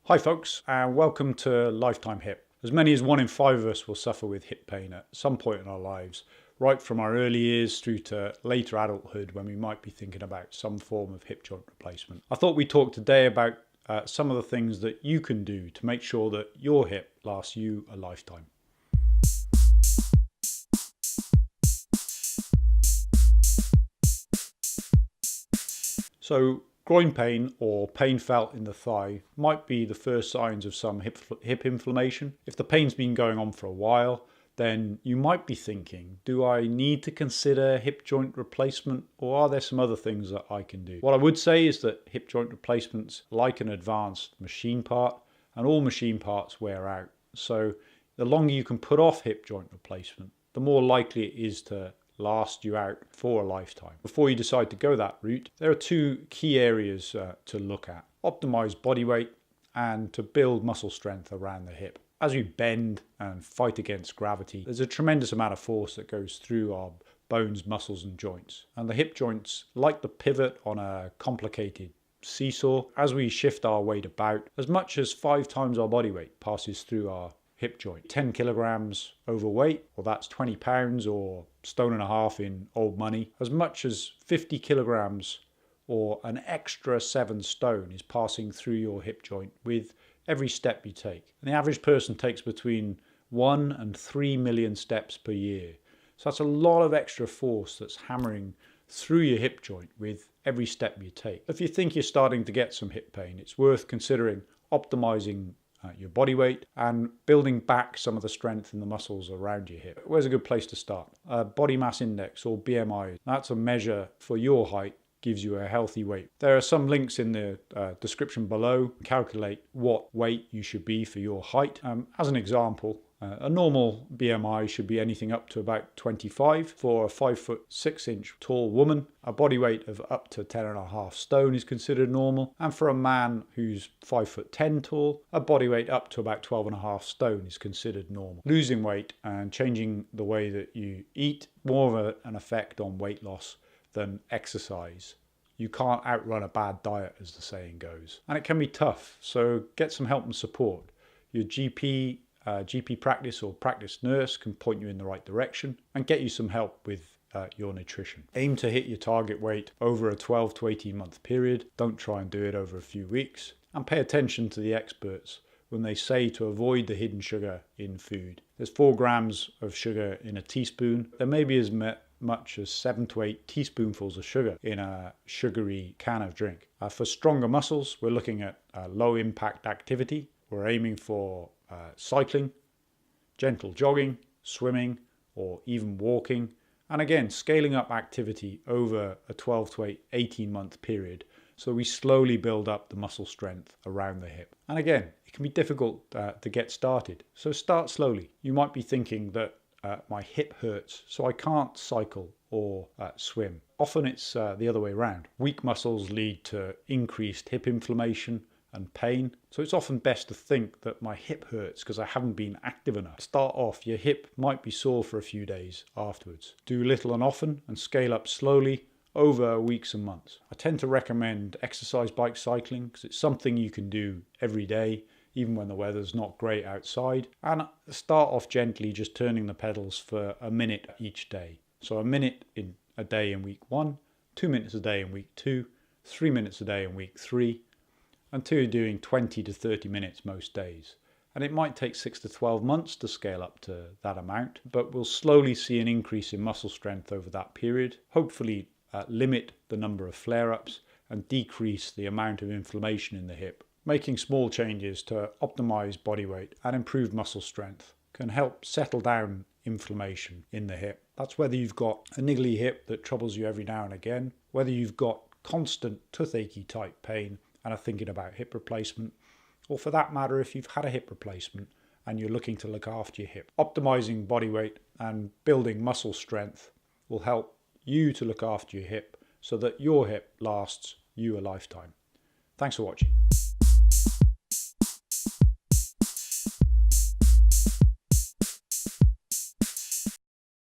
Hi folks, and welcome to Lifetime Hip. As many as 1 in 5 of us will suffer with hip pain at some point in our lives, right from our early years through to later adulthood when we might be thinking about some form of hip joint replacement. I thought we'd talk today about some of the things that you can do to make sure that your hip lasts you a lifetime. So, groin pain or pain felt in the thigh might be the first signs of some hip inflammation. If the pain's been going on for a while, then you might be thinking, do I need to consider hip joint replacement, or are there some other things that I can do? What I would say is that hip joint replacement's like an advanced machine part, and all machine parts wear out. So the longer you can put off hip joint replacement, the more likely it is to last you out for a lifetime. Before you decide to go that route, there are two key areas to look at: optimize body weight and to build muscle strength around the hip. As we bend and fight against gravity, there's a tremendous amount of force that goes through our bones, muscles and joints. And the hip joints, like the pivot on a complicated seesaw, as we shift our weight about, as much as 5 times our body weight passes through our hip joint. 10 kilograms overweight, or that's 20 pounds or stone and a half in old money, as much as 50 kilograms or an extra 7 stone is passing through your hip joint with every step you take. And the average person takes between 1 and 3 million steps per year. So that's a lot of extra force that's hammering through your hip joint with every step you take. If you think you're starting to get some hip pain, it's worth considering optimizing your body weight and building back some of the strength in the muscles around your hip. Where's a good place to start? Body mass index, or BMI. That's a measure for your height, gives you a healthy weight. There are some links in the description below. Calculate what weight you should be for your height. As an example, a normal BMI should be anything up to about 25 for a 5'6" tall woman. A body weight of up to 10.5 stone is considered normal. And for a man who's 5'10" tall, a body weight up to about 12.5 stone is considered normal. Losing weight and changing the way that you eat, more of an effect on weight loss than exercise. You can't outrun a bad diet, as the saying goes. And it can be tough, so get some help and support. Your GP practice or practice nurse can point you in the right direction and get you some help with your nutrition. Aim to hit your target weight over a 12 to 18 month period. Don't try and do it over a few weeks. And pay attention to the experts when they say to avoid the hidden sugar in food. There's 4 grams of sugar in a teaspoon. There may be as much as 7 to 8 teaspoonfuls of sugar in a sugary can of drink. For stronger muscles, we're looking at low impact activity. We're aiming for cycling, gentle jogging, swimming, or even walking. And again, scaling up activity over a 12 to 18 month period, so we slowly build up the muscle strength around the hip. And again, it can be difficult to get started, so start slowly. You might be thinking that my hip hurts, so I can't cycle or swim. Often it's the other way around. Weak muscles lead to increased hip inflammation and pain. So it's often best to think that my hip hurts because I haven't been active enough. Start off, your hip might be sore for a few days afterwards. Do little and often and scale up slowly over weeks and months. I tend to recommend exercise bike cycling because it's something you can do every day, even when the weather's not great outside. And start off gently, just turning the pedals for a minute each day. So a minute in a day in week 1, 2 minutes a day in week 2, 3 minutes a day in week 3, until you're doing 20 to 30 minutes most days. And it might take 6 to 12 months to scale up to that amount, but we'll slowly see an increase in muscle strength over that period, hopefully limit the number of flare-ups and decrease the amount of inflammation in the hip. Making small changes to optimize body weight and improve muscle strength can help settle down inflammation in the hip. That's whether you've got a niggly hip that troubles you every now and again, whether you've got constant toothache type pain and are thinking about hip replacement, or for that matter, if you've had a hip replacement and you're looking to look after your hip. Optimizing body weight and building muscle strength will help you to look after your hip so that your hip lasts you a lifetime. Thanks for watching.